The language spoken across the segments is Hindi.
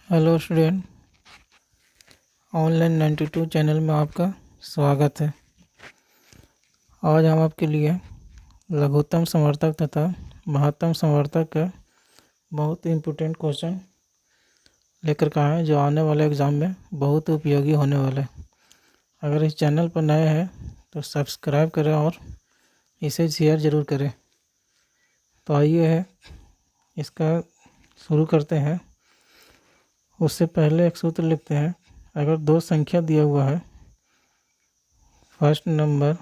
हेलो स्टूडेंट, ऑनलाइन 92 चैनल में आपका स्वागत है। आज हम आपके लिए लघुत्तम समवर्तक तथा महत्तम समवर्तक का बहुत इम्पोर्टेंट क्वेश्चन लेकर के आए हैं, जो आने वाले एग्ज़ाम में बहुत उपयोगी होने वाला है। अगर इस चैनल पर नए हैं तो सब्सक्राइब करें और इसे शेयर ज़रूर करें। तो आइए है इसका शुरू करते हैं। उससे पहले एक सूत्र लिखते हैं। अगर दो संख्या दिया हुआ है, first number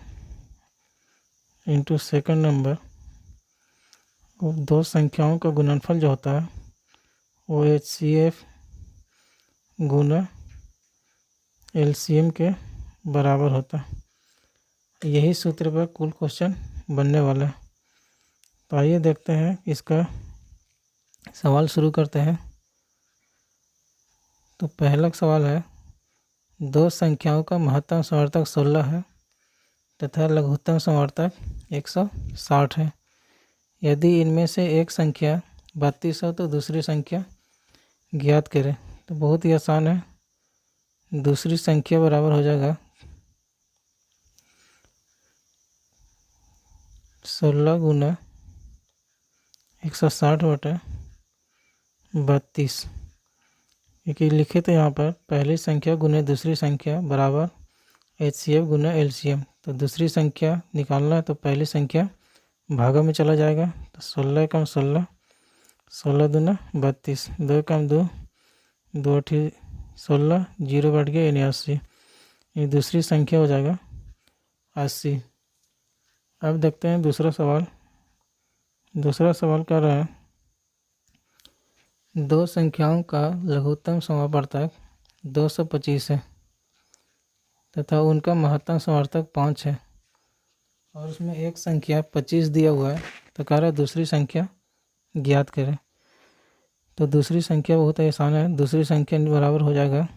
into second number, वो दो संख्याओं का गुणनफल जो होता है वो HCF गुना LCM के बराबर होता है। यही सूत्र पर कुल क्वेश्चन बनने वाला है। तो आइए देखते हैं, इसका सवाल शुरू करते हैं। तो पहला सवाल है, दो संख्याओं का महत्तम समवर्तक 16 है तथा लघुत्तम समवर्तक 160 है। यदि इनमें से एक संख्या 32 हो तो दूसरी संख्या ज्ञात करें। तो बहुत ही आसान है। दूसरी संख्या बराबर हो जाएगा 16 गुना 160 बटे 32। क्योंकि लिखे तो यहाँ पर पहली संख्या गुने दूसरी संख्या बराबर HCF गुना LCM। तो दूसरी संख्या निकालना है तो पहली संख्या भागों में चला जाएगा। तो 16 कम 16, 16 दूना 32, 2 कम 2, 2 अठी 16, 0 बढ़ गया यानी 80। ये दूसरी संख्या हो जाएगा 80। अब देखते हैं दूसरा सवाल। दूसरा सवाल कर रहा है, दो संख्याओं का लघुत्तम समवर्तक 225 है तथा उनका महत्तम समवर्तक 5 है और उसमें एक संख्या 25 दिया हुआ है। तो कह रहा है दूसरी संख्या ज्ञात करें। तो दूसरी संख्या बहुत आसान है। दूसरी संख्या बराबर हो जाएगा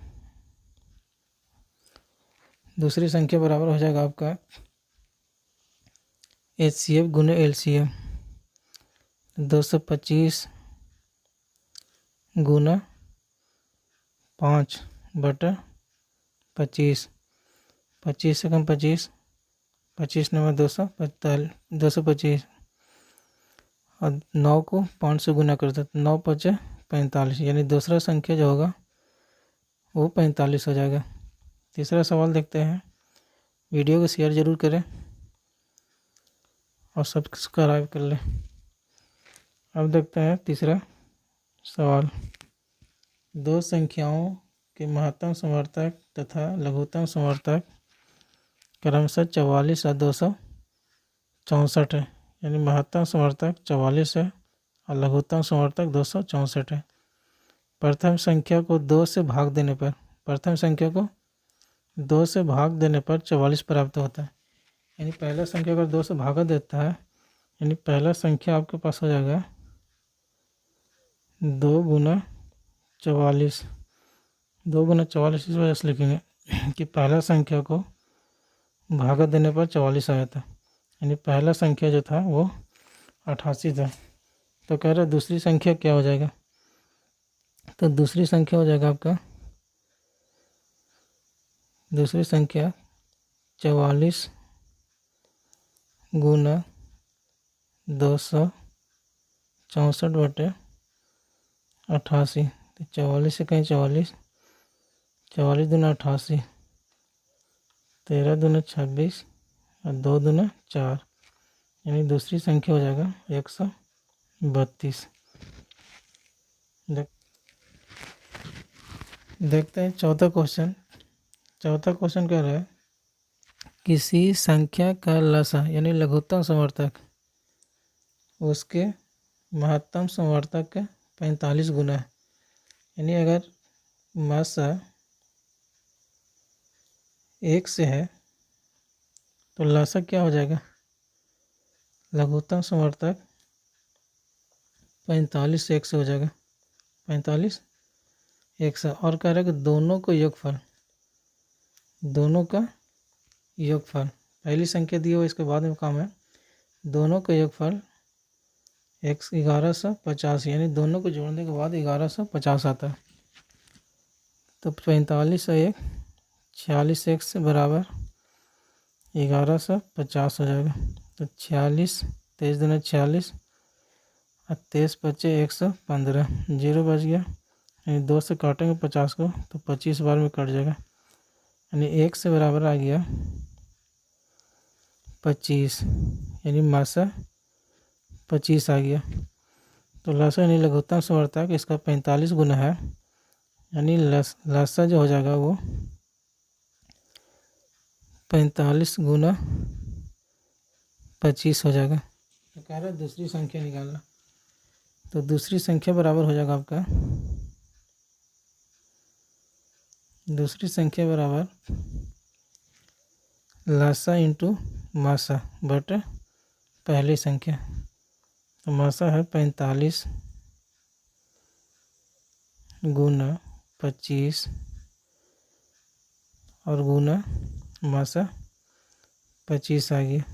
आपका HCF गुना LCM। 225 गुना 5 बटा 25, 25 से कम 25, 25 नंबर 245, 225 और 9 को 5 से गुना करते तो 9 पचे 45, यानी दूसरा संख्या जो होगा वो 45 हो जाएगा। तीसरा सवाल देखते हैं। वीडियो को शेयर ज़रूर करें और सब्सक्राइब कर लें। अब देखते हैं तीसरा सवाल। दो संख्याओं के महत्तम समवर्तक तथा लघुत्तम समवर्तक क्रमशः 44 और 264 है। यानी महत्तम समवर्तक 44 है और लघुत्तम समवर्तक 264 है। प्रथम संख्या को 2 से भाग देने पर 44 प्राप्त होता है। यानी पहला संख्या अगर 2 से भागा देता है, यानी पहला संख्या आपके पास हो जाएगा 2 गुना 44। 2 गुना 44 इस वजह से लिखेंगे कि पहला संख्या को भागा देने पर 44 आया था। यानी पहला संख्या जो था वो 88 था। तो कह रहा है दूसरी संख्या क्या हो जाएगा। तो दूसरी संख्या हो जाएगा आपका 44 गुना 264 बटे 88। तो 44 से कहीं 44, 44 दूना 88, 13 दूना 26 और 2 दूना 4, यानी दूसरी संख्या हो जाएगा 132। देखते हैं चौथा क्वेश्चन कह रहा है, किसी संख्या का लसा यानी लघुत्तम समवर्तक उसके महत्तम समवर्तक का 45 गुना है। यानी अगर मासा 1 से है तो लसा क्या हो जाएगा, लघुत्तम समवर्तक 45 से 1 से हो जाएगा 45 1 से। और कह रहा है कि दोनों का योगफल पहली संख्या दी हो, इसके बाद में काम है दोनों का योगफल 1150, यानी दोनों को जोड़ने के बाद 1150 आता है। तो 45 और 1 46 एक से बराबर 1150 हो जाएगा। तो 46 23 दूना 46 और 23 बचे 115, 0 बच गया, यानी 2 से काटेंगे 50 को तो 25 बार में कट जाएगा, यानी 1 से बराबर आ गया 25, यानी मासा 25 आ गया। तो लासा यानी लघुत्तम समर्थक इसका 45 गुना है, यानी लासा जो हो जाएगा वो 45 गुना 25 हो जाएगा। तो कह रहा है दूसरी संख्या निकालना, तो दूसरी संख्या बराबर हो जाएगा आपका, दूसरी संख्या बराबर लासा इंटू मासा बटे पहली संख्या। तो मासा है 45 गुना 25 और गुना मासा 25 आ गया,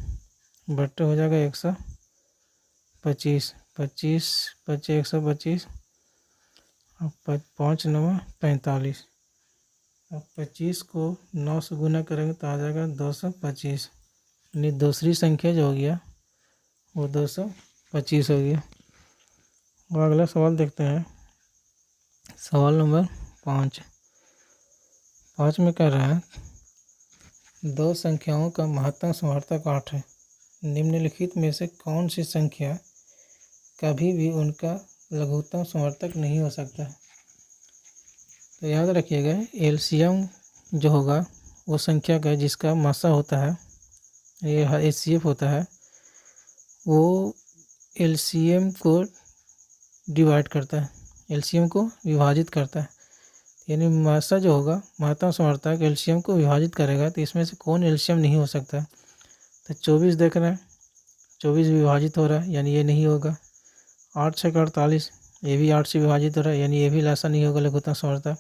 बट्टे हो जाएगा 125, 25 बचे 125 और 5 9 45। अब 25 को 9 से गुना करेंगे तो आ जाएगा 225, यानी दूसरी संख्या जो हो गया वो 225 हो गया। और अगला सवाल देखते हैं, सवाल नंबर 5 में कह रहा है दो संख्याओं का महत्तम समवर्तक 8 है, निम्नलिखित में से कौन सी संख्या कभी भी उनका लघुत्तम समवर्तक नहीं हो सकता। तो याद रखिएगा एलसीएम जो होगा वो संख्या का जिसका मासा होता है, ये एचसीएफ होता है, वो एलसीएम को डिवाइड करता है, एलसीएम को विभाजित करता है। यानी मासा जो होगा महत्तम समवर्तक एलसीएम को विभाजित करेगा, तो इसमें से कौन एलसीएम नहीं हो सकता। तो 24 देख रहे हैं, 24 विभाजित हो रहा है, यानी ये नहीं होगा। 8 6 48, ये भी 8 से विभाजित हो रहा है, यानी ये भी लासा नहीं होगा लघुत्तम समवर्तक।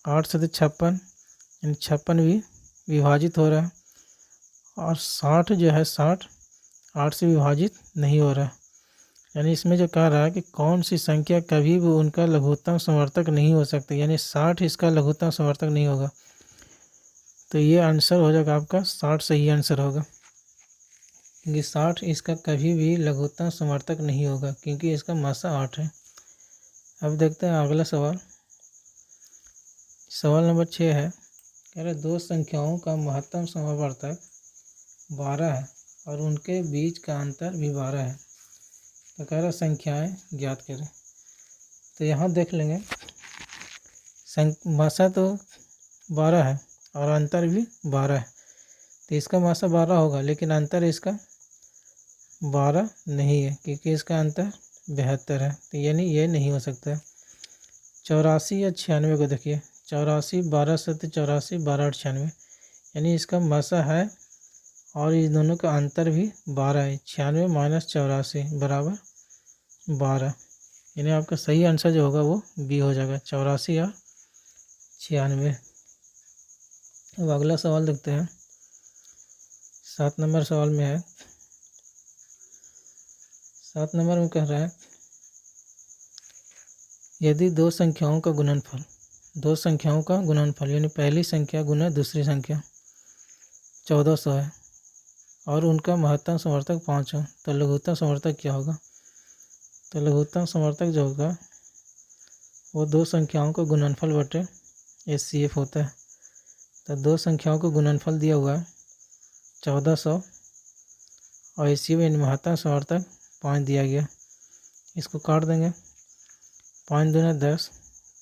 8 से 56, यानी 56 भी विभाजित हो रहा है। और 60 जो है 60 8 से विभाजित नहीं हो रहा है, यानी इसमें जो कह रहा है कि कौन सी संख्या कभी भी उनका लघुत्तम समवर्तक नहीं हो सकती, यानी 60 इसका लघुत्तम समवर्तक नहीं होगा। तो ये आंसर हो जाएगा आपका 60 सही आंसर होगा, क्योंकि 60 इसका कभी भी लघुत्तम समवर्तक नहीं होगा, क्योंकि इसका मासा 8 है। अब देखते हैं अगला सवाल, सवाल नंबर 6 है, कह रहे दो संख्याओं का महत्तम समवर्तक 12 है और उनके बीच का अंतर भी 12 है। तो कह रहा संख्याएं ज्ञात करें। तो यहाँ देख लेंगे मासा तो 12 है और अंतर भी 12 है, तो इसका मासा 12 होगा, लेकिन अंतर इसका 12 नहीं है, क्योंकि इसका अंतर 72 है, तो यानी ये नहीं हो सकता। 84 या 96 को देखिए, 84 12 7 84 12 8 96, यानी इसका मासा है और इस दोनों का अंतर भी 12 है। 96 माइनस 84 बराबर 12, यानी आपका सही आंसर जो होगा वो बी हो जाएगा, 84 और 96। अब अगला सवाल देखते हैं, 7 नंबर सवाल में है, 7 नंबर में कह रहा है यदि दो संख्याओं का गुणनफल यानी पहली संख्या गुना दूसरी संख्या 1400 है और उनका महत्तम समवर्तक 5 हो, तो लघुत्तम समवर्तक क्या होगा। तो लघुत्तम समवर्तक जो होगा वो दो संख्याओं का गुणनफल बटे एचसीएफ होता है। तो दो संख्याओं को गुणनफल दिया हुआ है 1400 और एचसीएफ यानी महत्तम समवर्तक 5 दिया गया, इसको काट देंगे, 5 दूना 10,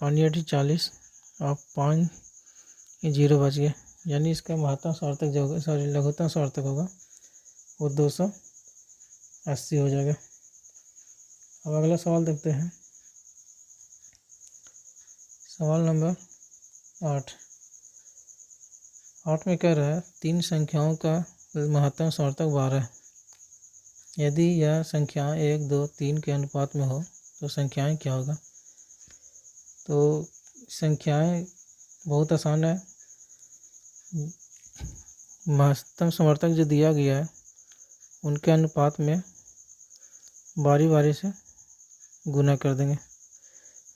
5 8 40 और 5 0 बच गया, यानी इसका महत्तम समवर्तक जो होगा लघुत्तम समवर्तक होगा वो 280 हो जाएगा। अब अगला सवाल देखते हैं, सवाल नंबर 8 में कह रहा है तीन संख्याओं का महत्तम समवर्तक 12 है, यदि यह संख्याएं 1 2 3 के अनुपात में हो तो संख्याएं क्या होगा। तो संख्याएं बहुत आसान है, महत्तम समवर्तक जो दिया गया है उनके अनुपात में बारी बारी से गुना कर देंगे।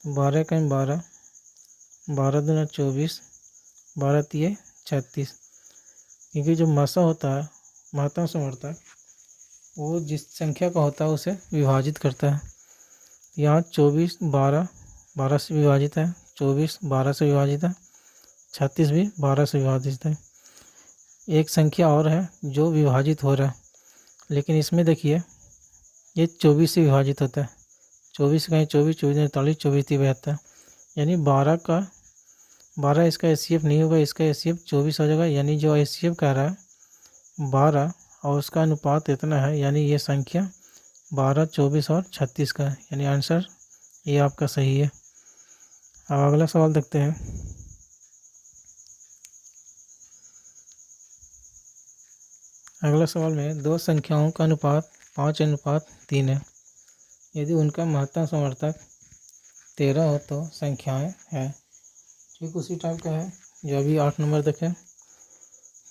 12 का 12, 12 दूना 24, 12 तिये 36। क्योंकि जो मासा होता है महत्तम समर्थक वो जिस संख्या का होता है उसे विभाजित करता है। यहाँ 24 12 12 से विभाजित है, 24 12 से विभाजित है, 36 भी 12 से विभाजित है। एक संख्या और है जो विभाजित हो रहा है, लेकिन इसमें देखिए ये 24 से विभाजित होता है। 24 कहीं 24, 24 43, 24 72, यानी 12 इसका एचसीएफ नहीं होगा, इसका एचसीएफ 24 हो जाएगा। यानी जो एचसीएफ कह रहा है 12 और उसका अनुपात इतना है, यानी ये संख्या 12, 24 और 36 का है, यानी आंसर ये आपका सही है। अब अगला सवाल देखते हैं। अगला सवाल में दो संख्याओं का अनुपात 5:3 है। यदि उनका महत्तम समर्थक 13 हो तो संख्याएं हैं। ठीक उसी टाइप का है जो अभी 8 नंबर देखें।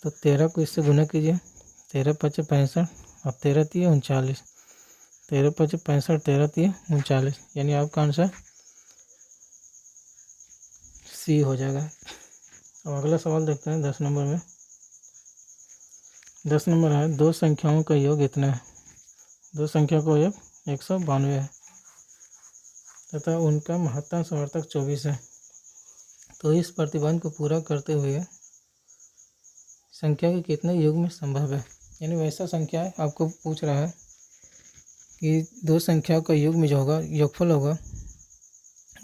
तो 13 को इससे गुना कीजिए, 13 5 65 और 13 3 39, 13 5 65, 13 3 39, यानी आपका आंसर सी हो जाएगा। अब अगला सवाल देखते हैं 10 नंबर में। 10 नंबर है दो संख्याओं का योग इतना है। दो संख्या का योग 192 है तथा उनका महत्तम समर्थक 24 है। तो इस प्रतिबंध को पूरा करते हुए संख्या के कितने युग में संभव है। यानी वैसा संख्या है आपको पूछ रहा है कि दो संख्याओं का युग में जो होगा योगफल होगा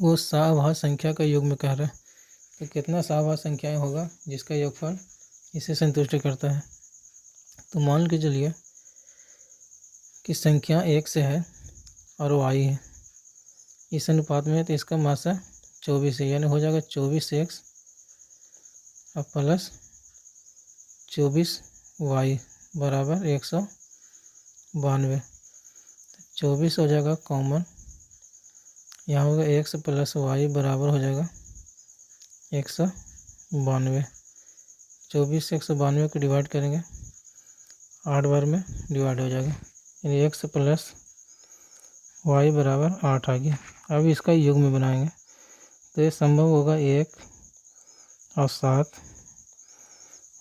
वो सहाभाज्य संख्या का युग में कह रहा है। तो कितना सहाभाज्य संख्याएं होगा जिसका योगफल इसे संतुष्ट करता है। तो मान के चलिए कि संख्या 1 से है और वाई है इस अनुपात में, तो इसका मासा 24 है, यानी हो जाएगा 24x और प्लस 24y बराबर 192। 24 हो जाएगा कॉमन, यहाँ होगा x प्लस y बराबर हो जाएगा 192। 24 से 192 को डिवाइड करेंगे 8 बार में डिवाइड हो जाएगा, यानी x प्लस y बराबर 8 आ गया। अब इसका युग में बनाएंगे तो ये संभव होगा 1 और 7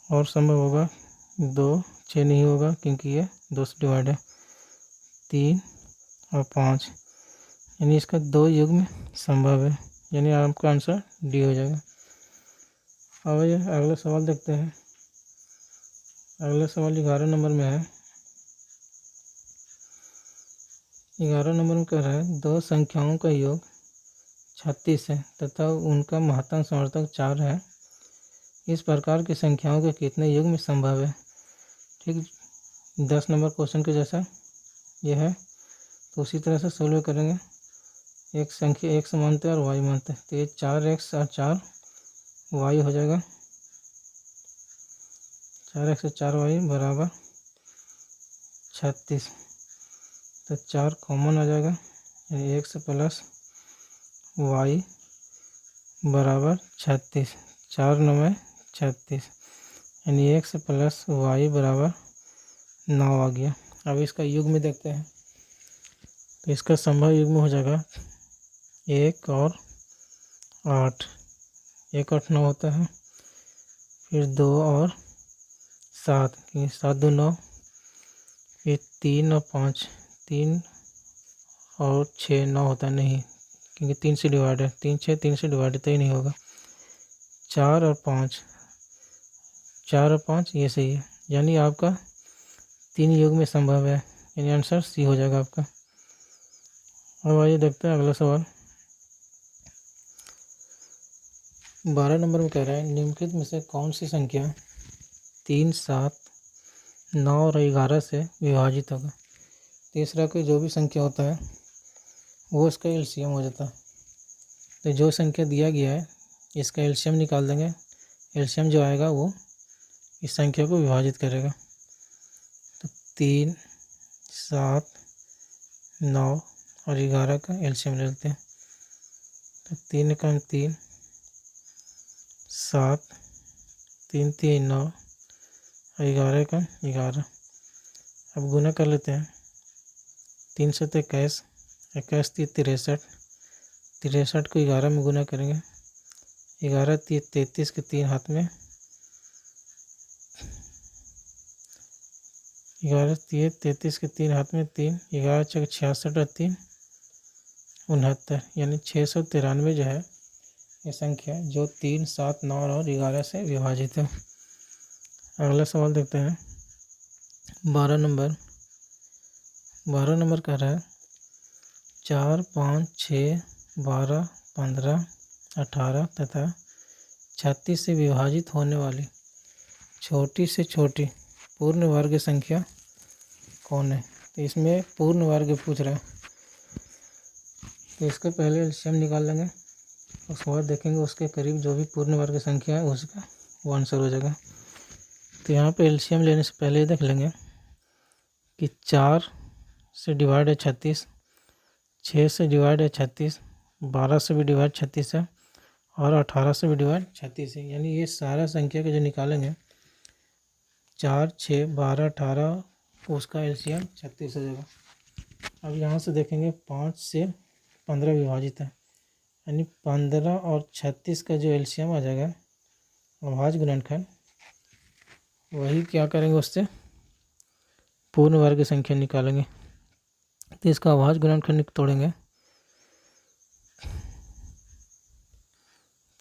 और संभव होगा 2, 6 नहीं होगा क्योंकि ये 2 से डिवाइड है, 3 और 5, यानी इसका 2 युग में संभव है, यानी आपका आंसर डी हो जाएगा। अब ये अगला सवाल देखते हैं। अगला सवाल 11 नंबर में है। 11 नंबर में कह रहा है दो संख्याओं का योग 36 है तथा उनका महत्तम समर्थक 4 है। इस प्रकार की संख्याओं के कितने युग में संभव है। ठीक 10 नंबर क्वेश्चन के जैसा यह है, तो उसी तरह से सोल्व करेंगे। एक संख्या x मानते हैं और y मानते हैं, तो ये 4x और 4y हो जाएगा। 4x और 4y बराबर 36, तो 4 कॉमन आ जाएगा, यानी x प्लस y बराबर 36, 4 9 36, यानी x प्लस y बराबर 9 आ गया। अब इसका युग में देखते हैं, तो इसका संभव युग में हो जाएगा 1 और 8, 1 8 9 होता है, फिर 2 और 7, 7 2 9, फिर 3 और 5, 3 और 6 9 होता नहीं क्योंकि 3 से डिवाइड है, 3 6 3 से डिवाइड तो ही नहीं होगा। 4 और 5, 4 और 5 ये सही है, यानी आपका 3 युग में संभव है, यानी आंसर सी हो जाएगा आपका। अब आइए देखते हैं अगला सवाल। 12 नंबर में कह रहा है निम्नलिखित में से कौन सी संख्या 3 7 9 और 11 से विभाजित होगा। तीसरा कोई जो भी संख्या होता है वो इसका एलसीएम हो जाता है। तो जो संख्या दिया गया है इसका एलसीएम निकाल देंगे, एलसीएम जो आएगा वो इस संख्या को विभाजित करेगा। तो 3 7 9 और 11 का एलसीएम ले लेते हैं। तो 3 का 3, 7 3 3 9 और 11 का 11। अब गुना कर लेते हैं। 3 से 21, 21 3 63, 63 को 11 में गुना करेंगे 11 3 33 के 3 हाथ में, 11 3 33 के 3 हाथ में 3, 11 6 66 और 3 69, यानी 693 जो है ये संख्या जो 3 7 9 और 11 से विभाजित है। अगला सवाल देखते हैं 12 नंबर। 12 नंबर कह रहा है 4 5 6 12 15 18 तथा 36 से विभाजित होने वाली छोटी से छोटी पूर्ण वर्ग संख्या कौन है। तो इसमें पूर्ण वर्ग पूछ रहा है, तो इसका पहले एलसीएम निकाल लेंगे, उसके बाद देखेंगे उसके करीब जो भी पूर्ण वर्ग संख्या है उसका वो आंसर हो जाएगा। तो यहाँ पे एलसीएम लेने से पहले देख लेंगे कि 4 से डिवाइड है 36, 6 से डिवाइड है 36, 12 से भी डिवाइड 36 है और 18 से भी डिवाइड 36 है, यानी ये सारा संख्या के जो निकालेंगे 4 6 12 18 उसका एलसीएम 36 हो जाएगा। अब यहाँ से देखेंगे 5 से 15 विभाजित है, यानी 15 और 36 का जो एलसीएम आ जाएगा अभाज्य गुणनखंड, वही क्या करेंगे उससे पूर्ण वर्ग संख्या निकालेंगे। तो इसका अभाज्य गुणनखंड तोड़ेंगे,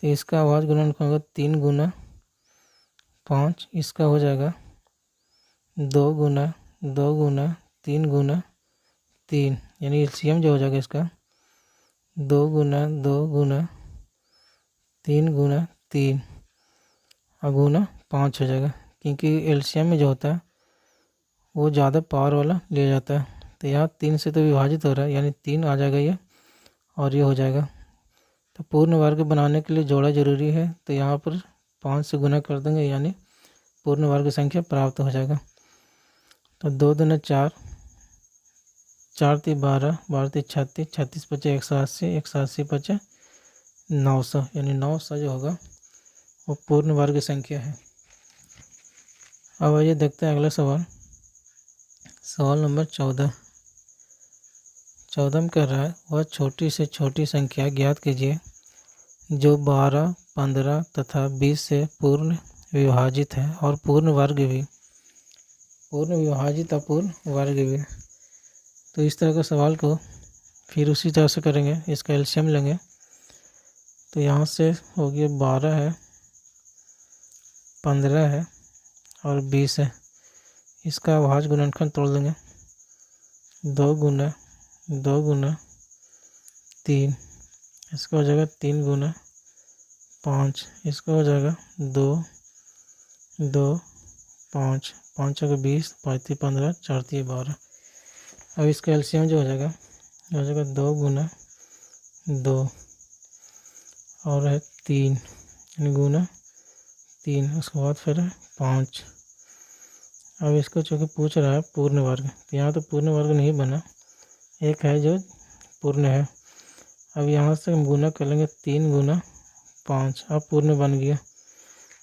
तो इसका अभाज्य गुणनखंड होगा 3 गुना 5, इसका हो जाएगा 2 गुना 2 गुना 3 गुना 3, यानी एलसीएम जो हो जाएगा इसका 2 गुना 2 गुना 3 गुना 3 और गुना 5 हो जाएगा, क्योंकि एलसीएम में जो होता है वो ज़्यादा पावर वाला लिया जाता है। तो यहाँ 3 से तो विभाजित हो रहा है, यानी 3 आ जाएगा ये और ये हो जाएगा। तो पूर्ण वर्ग बनाने के लिए जोड़ा जरूरी है, तो यहाँ पर 5 से गुना कर देंगे, यानी पूर्ण वर्ग संख्या प्राप्त हो जाएगा। तो 2 दूना 4, 4 3 12, 12 3 36, 36 पचे 180, 180 पचे 900, यानी 900 जो होगा वो पूर्ण वर्ग संख्या है। अब आइए देखते हैं अगला सवाल, सवाल नंबर 14। 14 में कह रहा है वह छोटी से छोटी संख्या ज्ञात कीजिए जो 12, 15 तथा 20 से पूर्ण विभाजित है और पूर्ण वर्ग भी, पूर्ण विभाजित अपूर्ण वर्ग भी। तो इस तरह का सवाल को फिर उसी तरह से करेंगे, इसका एलसीएम लेंगे। तो यहाँ से हो गया 12 है, 15 है और 20 है, इसका अभाज्य गुणनखंड तोड़ देंगे। 2 गुना 2 गुना 3, इसका हो जाएगा 3 गुना 5, इसका हो जाएगा 2 2 5, 5 का 20, 5 3 15, 4 3 12। अब इसका एलसीएम जो हो जाएगा 2 गुना 2 और है 3, यानी गुना 3, उसके बाद फिर है 5। अब इसको चूँकि पूछ रहा है पूर्ण वर्ग, तो यहाँ तो पूर्ण वर्ग नहीं बना, एक है जो पूर्ण है। अब यहाँ से हम गुना कर लेंगे 3 गुना 5, अब पूर्ण बन गया।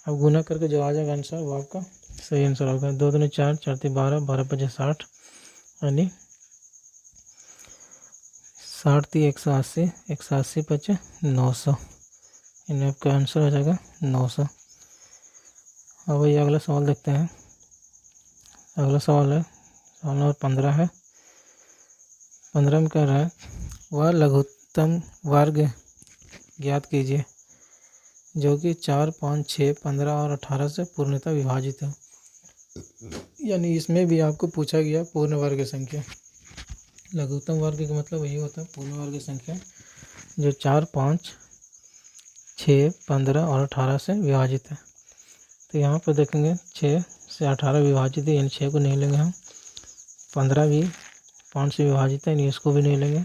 अब गुना करके जो आ जाएगा आंसर वो आपका सही आंसर होगा। 2 दूनी 4, 4 3 12, 12 पचे 60, यानी 60 3 180, 180 पचे 900, यानी आपका आंसर हो जाएगा 900। अब ये अगला सवाल देखते हैं। अगला सवाल है सवाल नंबर 15 है। 15 में कह रहा है वह लघुत्तम वर्ग ज्ञात कीजिए जो कि 4 5 6 15 और 18 से पूर्णतः विभाजित है, यानी इसमें भी आपको पूछा गया पूर्ण वर्ग संख्या। लघुत्तम वर्ग का मतलब यही होता है पूर्ण वर्ग संख्या जो 4 5 6 15 और 18 से विभाजित है। तो यहाँ पर देखेंगे 6 से 18 विभाजित है, यानी 6 को नहीं लेंगे हम। 15 भी 5 से विभाजित है, यानी इसको भी नहीं लेंगे।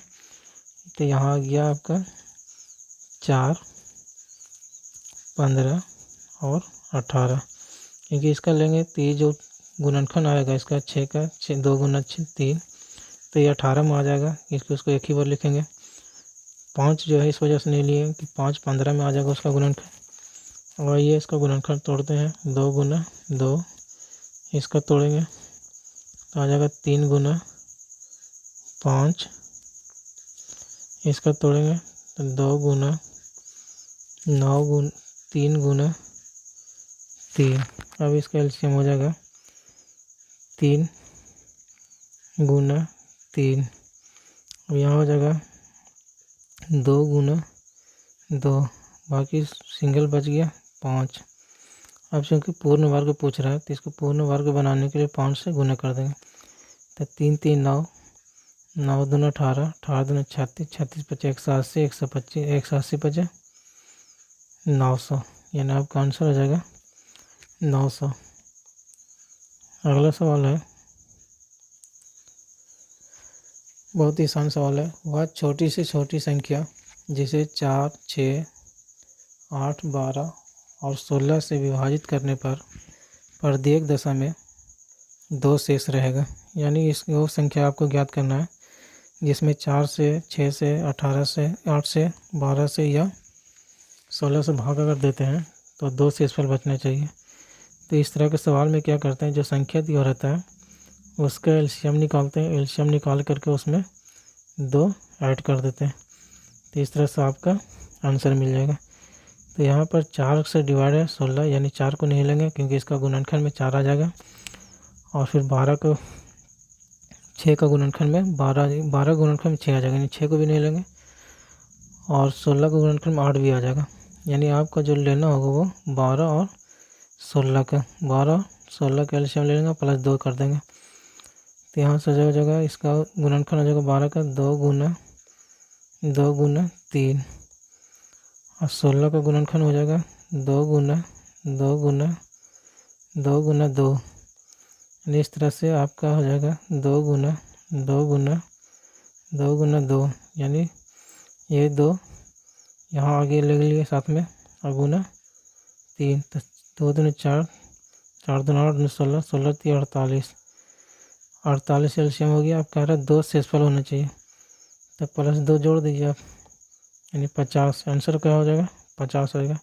तो यहाँ आ गया आपका 4 15 और 18, क्योंकि इसका लेंगे तो ये जो गुणनखंड आएगा इसका 6 का 6 2 गुना 3, तो ये 18 में आ जाएगा, इसको उसको एक ही बार लिखेंगे। 5 जो है इस वजह से नहीं लिए कि 5 15 में आ जाएगा उसका गुणनखंड। और ये इसका गुणनखंड तोड़ते हैं, 2 गुना 2, इसका तोड़ेंगे तो आ जाएगा 3 गुना 5, इसका तोड़ेंगे तो 2 गुना 3 गुना 3। अब इसका एलसीएम हो जाएगा 3 गुना 3। अब यहाँ हो जाएगा 2 गुना 2, बाकी सिंगल बच गया 5। अब चूँकि पूर्ण वर्ग पूछ रहा है तो इसको पूर्ण वर्ग बनाने के लिए 5 से गुना कर देंगे। तो 3 3 9, 9 दूना 18, 18 दूना 36, 36 पचे 180, 125, 180 पचे 900, यानी आपका आंसर हो जाएगा 900। अगला सवाल है, बहुत ही आसान सवाल है। वह छोटी से छोटी संख्या जिसे 4, 6, 8, 12 और 16 से विभाजित करने पर प्रत्येक दशा में 2 शेष रहेगा। यानी इस वो संख्या आपको ज्ञात करना है जिसमें 4 से, 6 से, 18 से, 8 से, 12 से या 16 से भाग अगर देते हैं तो 2 शेषफल बचना चाहिए। तो इस तरह के सवाल में क्या करते हैं, जो संख्या दिया रहता है उसका एलसीएम निकालते हैं। एलसीएम निकाल करके उसमें 2 ऐड कर देते हैं, तो इस तरह से आपका आंसर मिल जाएगा। तो यहाँ पर 4 से डिवाइड है 16, यानी 4 को नहीं लेंगे क्योंकि इसका गुणनखंड में 4 आ जाएगा। और फिर 12 को 6 का गुणनखंड में 12 गुणनखंड में 6 आ जाएगा, यानी 6 को भी नहीं लेंगे। और 16 का गुणनखंड में 8 भी आ जाएगा। यानी आपका जो लेना होगा वो 12 और 16 का, 12 16 का एलसीएम ले लेंगे प्लस 2 कर देंगे। तो यहाँ से हो जाएगा इसका गुणनखंड हो जाएगा 12 का 2 गुना 3, और 16 का गुणनखंड हो जाएगा 2 गुना 2 गुना 2 गुना 2। यानी इस तरह से आपका हो जाएगा 2 गुना 2 गुना 2 गुना 2, यानी ये 2 यहाँ आगे ले लिए साथ में और गुना 3, तो 2 दूनी 4, 4 दूनी 8, 16, 16 3 48, 48 एलसीएम हो गया। आप कह रहे हैं 2 शेषफल होना चाहिए, तो प्लस 2 जोड़ दीजिए आप, यानी 50। आंसर क्या हो जाएगा 50 हो जाएगा।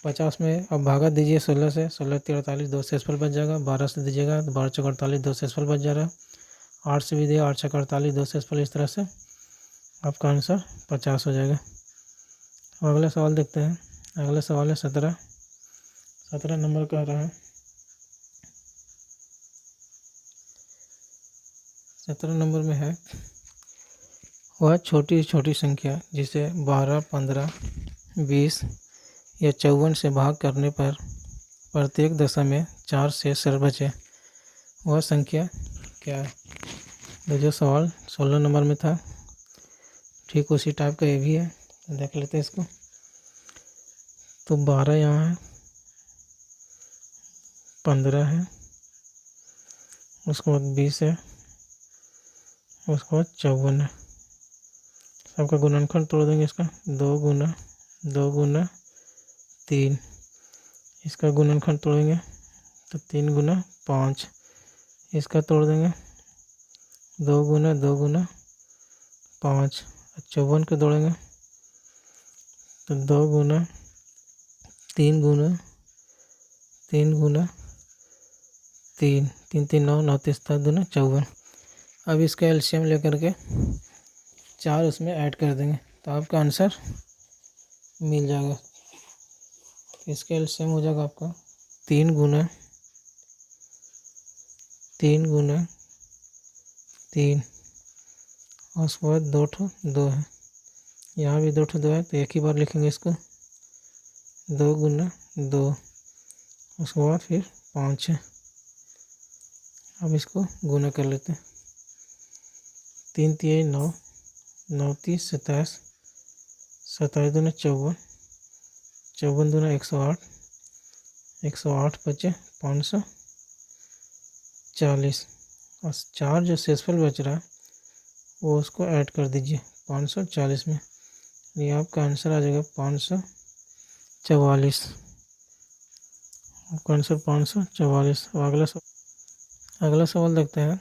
50 में अब भागा दीजिए 16 से, 16 3 48, 2 शेषफल बच जाएगा। 12 से दीजिएगा तो 12 चौक 48, 2 शेषफल बच जा रहा है। 8 से भी दिया 8 चौक 48, 2 शेषफल। इस तरह से आपका आंसर 50 हो जाएगा। अब अगला सवाल देखते हैं। अगला सवाल है 17 नंबर का रहा है। 17 नंबर में है, वह छोटी से छोटी संख्या जिसे 12, 15, 20 या 54 से भाग करने पर प्रत्येक दशा में 4 शेष बचे, वह संख्या क्या है। तो जो सवाल 16 नंबर में था ठीक उसी टाइप का ये भी है, तो देख लेते हैं इसको। तो 12 यहाँ है, 15 है, उसके बाद 20 है, उसके बाद 54 है। सबका गुणनखंड तोड़ देंगे इसका, 2 गुना 3। इसका गुणनखंड तोड़ेंगे तो 3 गुना 5। इसका तोड़ देंगे 2 गुना 5। 54 को तोड़ेंगे तो 2 गुना 3 गुना 3 गुना 3, 3 3 9, 9 3 7 दूना 54। अब इसका एलसीएम लेकर के 4 उसमें ऐड कर देंगे तो आपका आंसर मिल जाएगा। इसका एलसीएम हो जाएगा आपका 3 गुना 3 और उसके बाद 2 है, यहाँ भी 2 है, तो एक ही बार लिखेंगे इसको, 2 गुना 2, उसके बाद फिर 5 है। अब इसको गुना कर लेते हैं। 3 3 9, 9 3 27, 27 दूना 54, 54 दूना 108, 108 बचे 540, और 4 जो शेषफल बच रहा है वो उसको ऐड कर दीजिए 540 में, ये आपका आंसर आ जाएगा 544। आपका आंसर 544। अगला सवाल देखते हैं।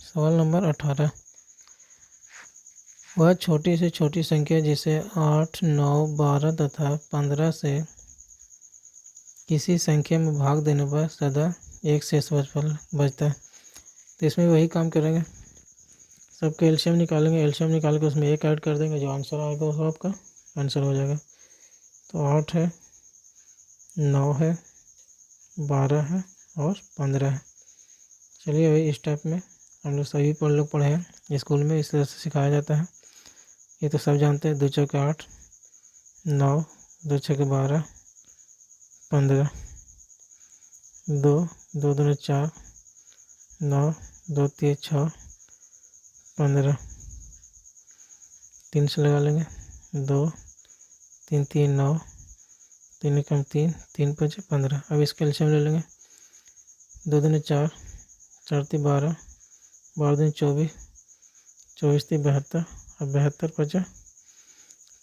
सवाल नंबर 18, वह छोटी से छोटी संख्या जिसे 8, 9, 12 तथा 15 से किसी संख्या में भाग देने पर सदा एक शेष बचता है। तो इसमें वही काम करेंगे, सबके एलसीएम निकालेंगे। एलसीएम निकाल के उसमें 1 ऐड कर देंगे, जो आंसर आएगा वो आपका आंसर हो जाएगा। तो 8 है, 9 है, 12 है और 15 है। चलिए भाई, इस टाइप में हम लोग सभी लोग पढ़े हैं स्कूल में, इस तरह से सिखाया जाता है। ये तो सब जानते हैं, 2 चौके 8, 9, 2 छक्के 12, 15, 2, 2 दूनी 4, 9, 2 3 6, 15, 3 से लगा लेंगे, 2 3 3 9, 3 कम 3, 3 5 15। अब इसका एलसीएम ले लेंगे, 2 दूनी 4, 4 3 12, 12 दूनी 24, 24 3 72, और 72 5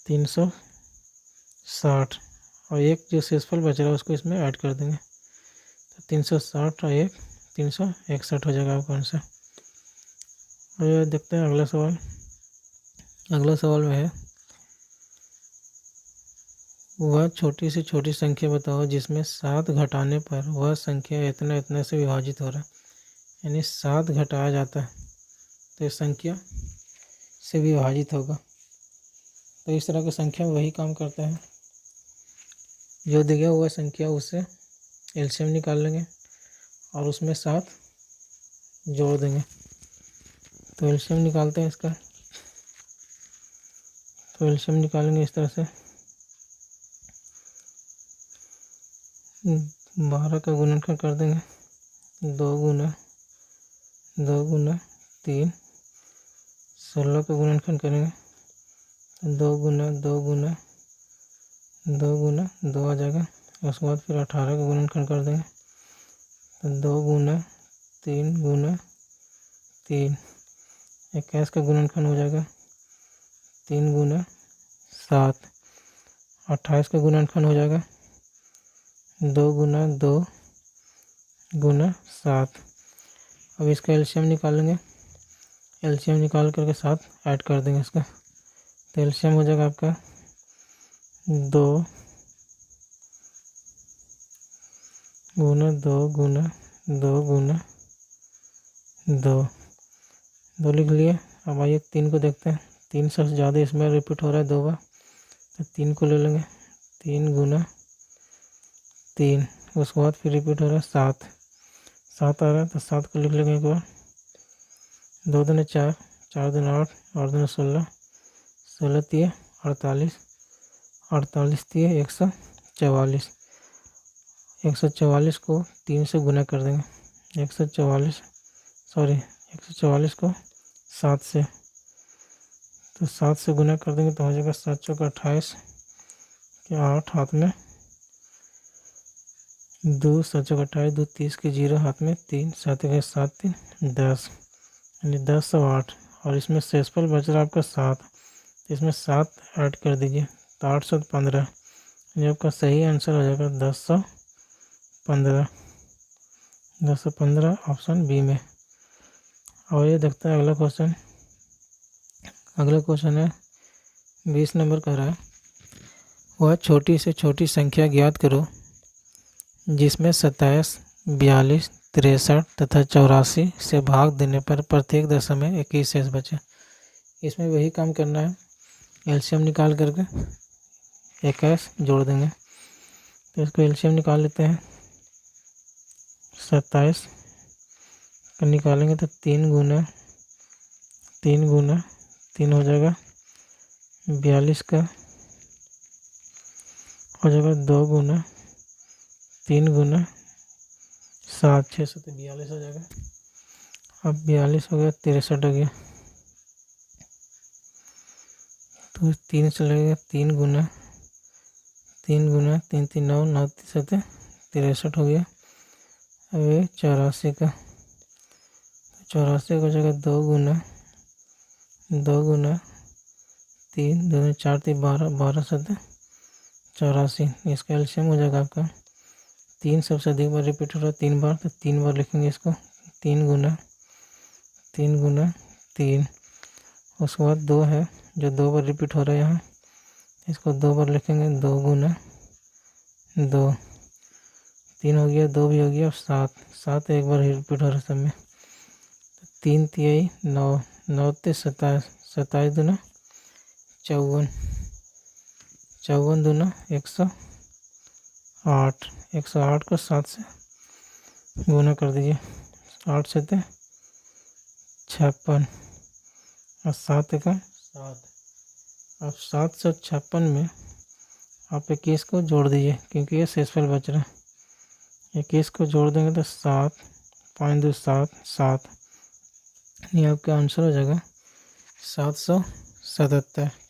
360, और एक जो शेषफल बच रहा है उसको इसमें ऐड कर देंगे, तो 360 और 1 361 हो जाएगा आपका आंसर। और ये देखते हैं अगला सवाल। अगला सवाल में है, वह छोटी से छोटी संख्या बताओ जिसमें 7 घटाने पर वह संख्या इतना इतना से विभाजित हो रहा है, यानी 7 घटाया जाता है तो इस संख्या से विभाजित होगा। तो इस तरह की संख्या में वही काम करता है, जो दिया हुआ संख्या उससे एलसीएम निकाल लेंगे और उसमें 7 जोड़ देंगे। तो एलसीएम निकालते हैं इसका। तो एलसीएम निकालेंगे इस तरह से, 12 का गुणनखंड कर देंगे, 2 गुना 3, 16 का गुणनखंड करेंगे, 2 गुना 2 आ जाएगा। उसके बाद फिर 18 का गुणनखंड कर देंगे, तो 2 गुना 3 गुना 3, 21 का गुणनखंड हो जाएगा, 3 गुना 7, 28 का गुणनखंड हो जाएगा, 2 गुना 2 गुना 7। अब इसका एलसीएम निकालेंगे, एलसीएम निकाल करके 7 ऐड कर देंगे इसका, तो एलसीएम हो जाएगा आपका 2 गुना 2 गुना 2 गुना 2 लिख लिए। अब आइए 3 को देखते हैं, 3 सबसे ज़्यादा इसमें रिपीट हो रहा है 2 बार, तो 3 को ले लेंगे, 3 गुना 3। उसके बाद फिर रिपीट हो रहा है 7 आ रहा है, तो 7 को लिख लेंगे एक बार, 2 दूनी 4, 4 दूनी 8, 8 दूनी 16, 16 3 48, 48 3 144, 144 को 3 से गुना कर देंगे, 144 को 7 से, तो 7 से गुना कर देंगे तो हो जाएगा 7 चौका 28, 8 हाथ में 2, 7 चौका 28, 2 30 के 0 हाथ में 3, 7 के 7 3 10, यानी 10 और 8, और इसमें शेषफल बच रहा है आपका 7, तो इसमें 7 ऐड कर दीजिए, तो 8 7 15, यानी आपका सही आंसर हो जाएगा 1015 ऑप्शन बी में। और ये देखते हैं अगला क्वेश्चन। अगला क्वेश्चन है 20 नंबर का रहा है, वह छोटी से छोटी संख्या ज्ञात करो जिसमें 27, 42, 63 तथा 84 से भाग देने पर प्रत्येक दशा में 21 शेष बचे। इसमें वही काम करना है, एलसीएम निकाल करके 21 जोड़ देंगे। तो इसको एलसीएम निकाल लेते हैं, 27 का निकालेंगे तो 3 गुना 3 हो जाएगा, 42 का हो जाएगा 2 गुना 3 गुना 7, 6 7 42 हो जाएगा। अब 42 हो गया, 63 हो गया, तो 3 से लगेगा 3 गुना 3 3 9 9 7 63 हो गया। अब ये 84 का, 84 हो जाएगा 2 गुना 3 2 4 3 12 12 7 84। इसका एलसीएम हो जाएगा आपका 3 सबसे अधिक बार रिपीट हो रहा है 3 बार, तो 3 बार लिखेंगे इसको, 3 गुना 3। उसके बाद 2 है जो 2 बार रिपीट हो रहा है यहाँ, इसको 2 बार लिखेंगे, 2 गुना 2, 3 हो गया, 2 भी हो गया, 7 एक बार रिपीट हो रहा है सब में, 3 3 9 9 27 27 दूना 54 54 दूना 108, 108 को 7 से गुना कर दीजिए। 8 से 56 और 7 का 7। अब 756 में आप 21 को जोड़ दीजिए क्योंकि ये शेषफल बच रहा है। 21 को जोड़ देंगे तो 7, 5 2 7, 7, ये आपका आंसर हो जाएगा 777।